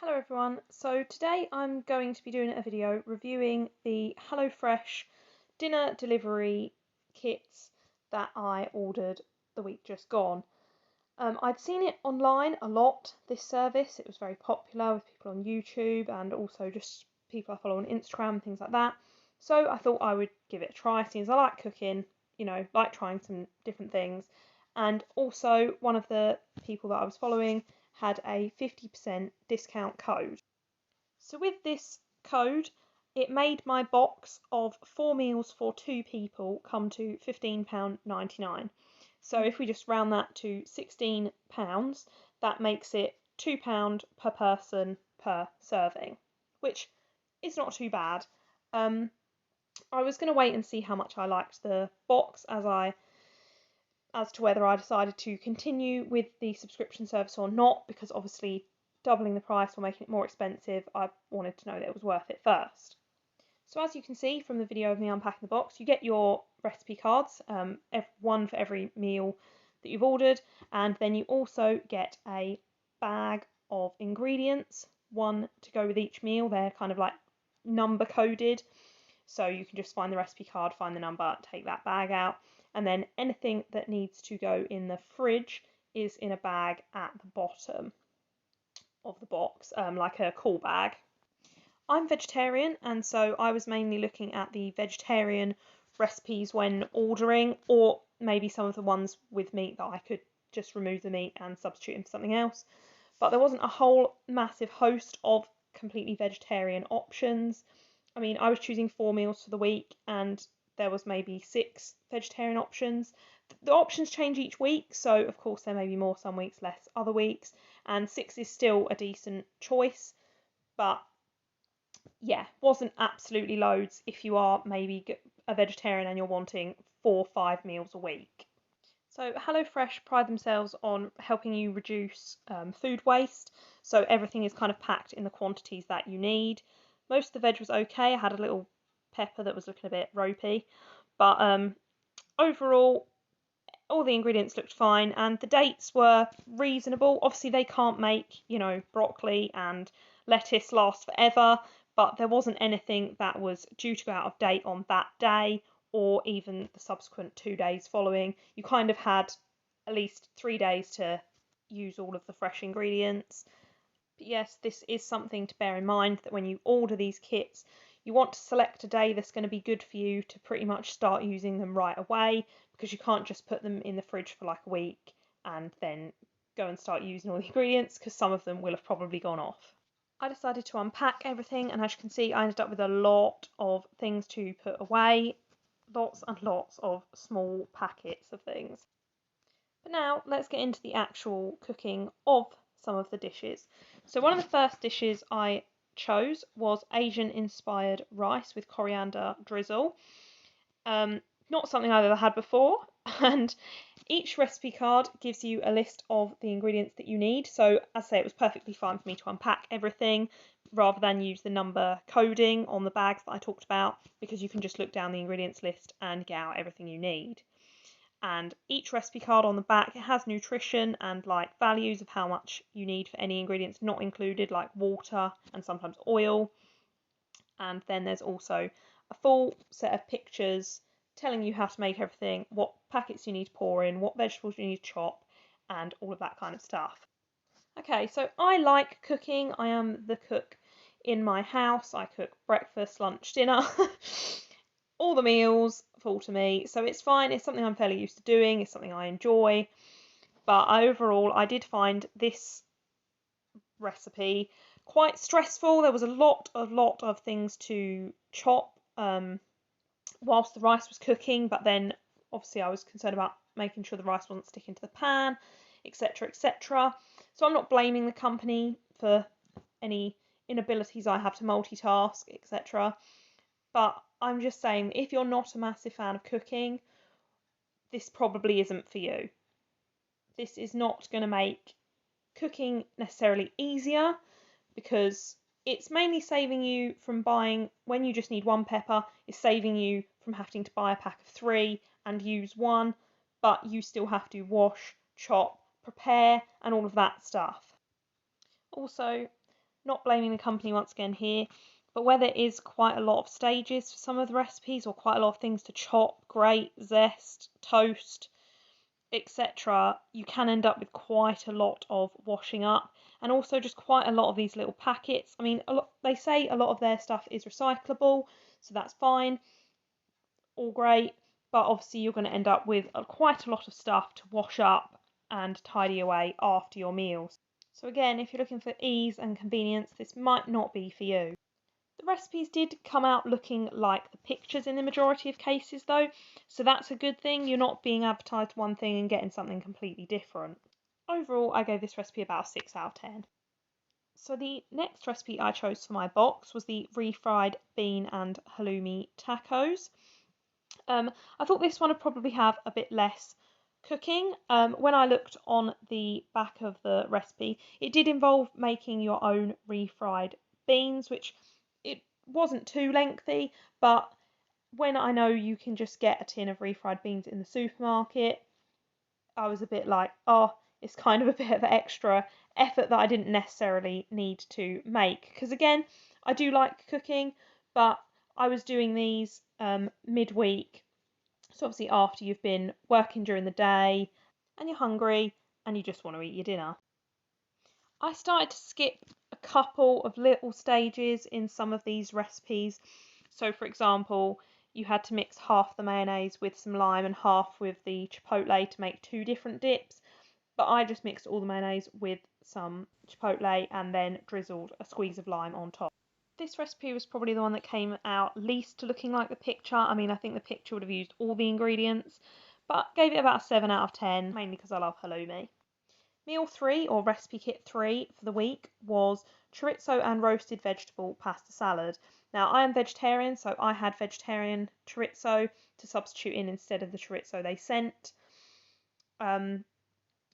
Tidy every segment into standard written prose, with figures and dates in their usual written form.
Hello everyone, so today I'm going to be doing a video reviewing the HelloFresh dinner delivery kits that I ordered the week just gone. I'd seen it online a lot, this service. It was very popular with people on YouTube and also just people I follow on Instagram, things like that. So I thought I would give it a try, since I like cooking, like trying some different things. And also one of the people that I was following had a 50% discount code. So with this code, it made my box of 4 meals for 2 people come to £15.99. So if we just round that to £16, that makes it £2 per person per serving, which is not too bad. I was going to wait and see how much I liked the box as to whether I decided to continue with the subscription service or not, because obviously doubling the price or making it more expensive, I wanted to know that it was worth it first. So as you can see from the video of me unpacking the box, you get your recipe cards, one for every meal that you've ordered, and then you also get a bag of ingredients, one to go with each meal. They're kind of like number coded, so you can just find the recipe card, find the number, take that bag out, and then anything that needs to go in the fridge is in a bag at the bottom of the box, like a cool bag. I'm vegetarian, and so I was mainly looking at the vegetarian recipes when ordering, or maybe some of the ones with meat that I could just remove the meat and substitute into something else. But there wasn't a whole massive host of completely vegetarian options. I mean, I was choosing 4 meals for the week, and there was maybe 6 vegetarian options. The options change each week, so of course there may be more some weeks, less other weeks, and 6 is still a decent choice, but yeah, wasn't absolutely loads if you are maybe a vegetarian and you're wanting 4 or 5 meals a week. So HelloFresh pride themselves on helping you reduce food waste, so everything is kind of packed in the quantities that you need. Most of the veg was okay. I had a little pepper that was looking a bit ropey, but overall all the ingredients looked fine and the dates were reasonable. Obviously they can't make, broccoli and lettuce last forever, but there wasn't anything that was due to go out of date on that day or even the subsequent 2 days following. You kind of had at least 3 days to use all of the fresh ingredients. But yes, this is something to bear in mind, that when you order these kits, you want to select a day that's going to be good for you to pretty much start using them right away, because you can't just put them in the fridge for like a week and then go and start using all the ingredients, because some of them will have probably gone off. I decided to unpack everything, and as you can see, I ended up with a lot of things to put away. Lots and lots of small packets of things. But now let's get into the actual cooking of some of the dishes. So one of the first dishes I chose was Asian inspired rice with coriander drizzle. Not something I've ever had before, and each recipe card gives you a list of the ingredients that you need. So as I say, it was perfectly fine for me to unpack everything rather than use the number coding on the bags that I talked about, because you can just look down the ingredients list and get out everything you need. And each recipe card on the back, it has nutrition and like values of how much you need for any ingredients not included, like water and sometimes oil. And then there's also a full set of pictures telling you how to make everything, what packets you need to pour in, what vegetables you need to chop, and all of that kind of stuff. Okay, so I like cooking. I am the cook in my house. I cook breakfast, lunch, dinner. All the meals fall to me, so it's fine. It's something I'm fairly used to doing. It's something I enjoy. But overall, I did find this recipe quite stressful. There was a lot of things to chop whilst the rice was cooking, but then obviously I was concerned about making sure the rice wasn't sticking to the pan, etc., etc. So I'm not blaming the company for any inabilities I have to multitask, etc. But I'm just saying, if you're not a massive fan of cooking, this probably isn't for you. This is not going to make cooking necessarily easier, because it's mainly saving you from buying, when you just need one pepper, it's saving you from having to buy a pack of 3 and use one, but you still have to wash, chop, prepare, and all of that stuff. Also, Not blaming the company once again here, but where there is quite a lot of stages for some of the recipes, or quite a lot of things to chop, grate, zest, toast, etc., you can end up with quite a lot of washing up, and also just quite a lot of these little packets. I mean, they say a lot of their stuff is recyclable, so that's fine, all great, but obviously you're going to end up with quite a lot of stuff to wash up and tidy away after your meals. So again, if you're looking for ease and convenience, this might not be for you. The recipes did come out looking like the pictures in the majority of cases though, so that's a good thing. You're not being advertised one thing and getting something completely different. Overall, I gave this recipe about a 6 out of 10. So the next recipe I chose for my box was the refried bean and halloumi tacos. I thought this one would probably have a bit less cooking. When I looked on the back of the recipe, it did involve making your own refried beans, which it wasn't too lengthy, but when I know you can just get a tin of refried beans in the supermarket, I was a bit like, oh, it's kind of a bit of extra effort that I didn't necessarily need to make. Because again, I do like cooking, but I was doing these midweek. So obviously after you've been working during the day and you're hungry and you just want to eat your dinner. I started to skip a couple of little stages in some of these recipes. So for example, you had to mix half the mayonnaise with some lime and half with the chipotle to make two different dips. But I just mixed all the mayonnaise with some chipotle and then drizzled a squeeze of lime on top. This recipe was probably the one that came out least to looking like the picture. I mean, I think the picture would have used all the ingredients, but gave it about a 7 out of 10, mainly because I love halloumi. Meal 3, or recipe kit 3 for the week, was chorizo and roasted vegetable pasta salad. Now, I am vegetarian, so I had vegetarian chorizo to substitute in instead of the chorizo they sent.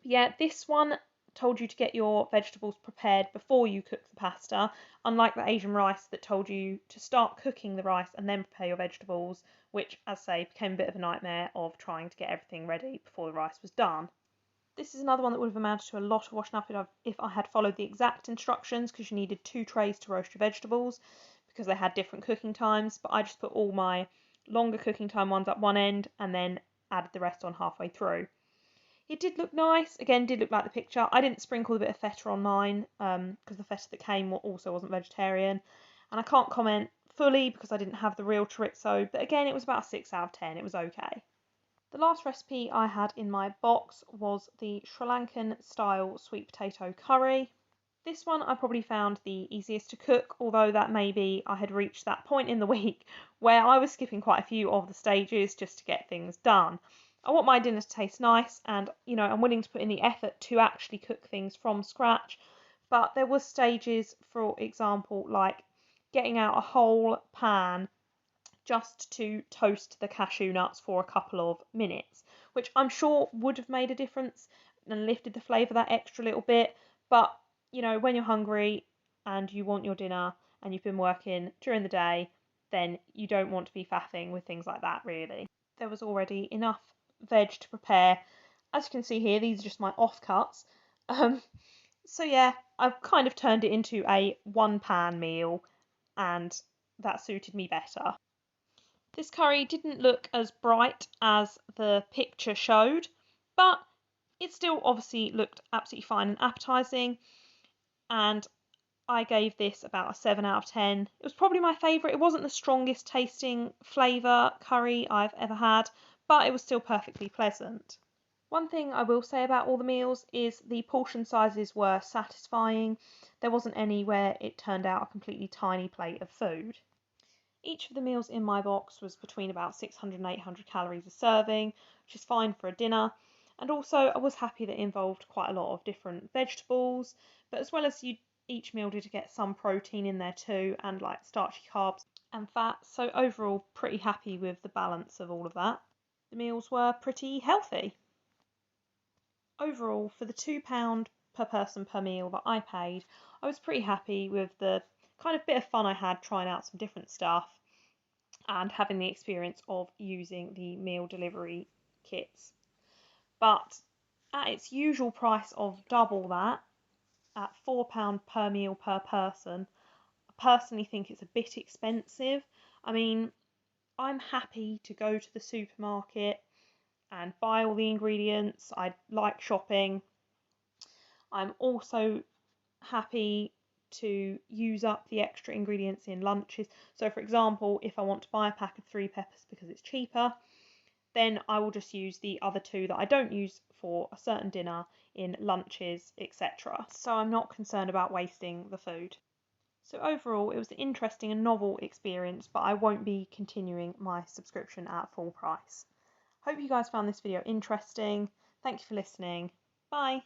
Yeah, this one told you to get your vegetables prepared before you cook the pasta, unlike the Asian rice that told you to start cooking the rice and then prepare your vegetables, which, as I say, became a bit of a nightmare of trying to get everything ready before the rice was done. This is another one that would have amounted to a lot of washing up if I had followed the exact instructions, because you needed 2 trays to roast your vegetables because they had different cooking times, but I just put all my longer cooking time ones at one end and then added the rest on halfway through. It did look nice, again, did look like the picture. I didn't sprinkle a bit of feta on mine because the feta that came also wasn't vegetarian. And I can't comment fully because I didn't have the real chorizo, but again, it was about a 6 out of 10. It was okay. The last recipe I had in my box was the Sri Lankan style sweet potato curry. This one I probably found the easiest to cook, although that maybe I had reached that point in the week where I was skipping quite a few of the stages just to get things done. I want my dinner to taste nice, and I'm willing to put in the effort to actually cook things from scratch, but there was stages, for example, like getting out a whole pan just to toast the cashew nuts for a couple of minutes, which I'm sure would have made a difference and lifted the flavour that extra little bit. But when you're hungry and you want your dinner and you've been working during the day, then you don't want to be faffing with things like that, really. There was already enough veg to prepare. As you can see here, these are just my offcuts. So yeah, I've kind of turned it into a one pan meal, and that suited me better. This curry didn't look as bright as the picture showed, but it still obviously looked absolutely fine and appetising, and I gave this about a 7 out of 10. It was probably my favourite. It wasn't the strongest tasting flavour curry I've ever had, but it was still perfectly pleasant. One thing I will say about all the meals is the portion sizes were satisfying. There wasn't any where it turned out a completely tiny plate of food. Each of the meals in my box was between about 600 and 800 calories a serving, which is fine for a dinner. And also I was happy that it involved quite a lot of different vegetables, but as well as each meal did get some protein in there too, and like starchy carbs and fat. So overall, pretty happy with the balance of all of that. The meals were pretty healthy. Overall, for the £2 per person per meal that I paid, I was pretty happy with the kind of bit of fun I had trying out some different stuff and having the experience of using the meal delivery kits. But at its usual price of double that, at £4 per meal per person. I personally think it's a bit expensive. I mean, I'm happy to go to the supermarket and buy all the ingredients. I like shopping. I'm also happy to use up the extra ingredients in lunches. So for example, if I want to buy a pack of 3 peppers because it's cheaper, then I will just use the other 2 that I don't use for a certain dinner in lunches, etc. So I'm not concerned about wasting the food. So overall, it was an interesting and novel experience, but I won't be continuing my subscription at full price. Hope you guys found this video interesting. Thank you for listening. Bye.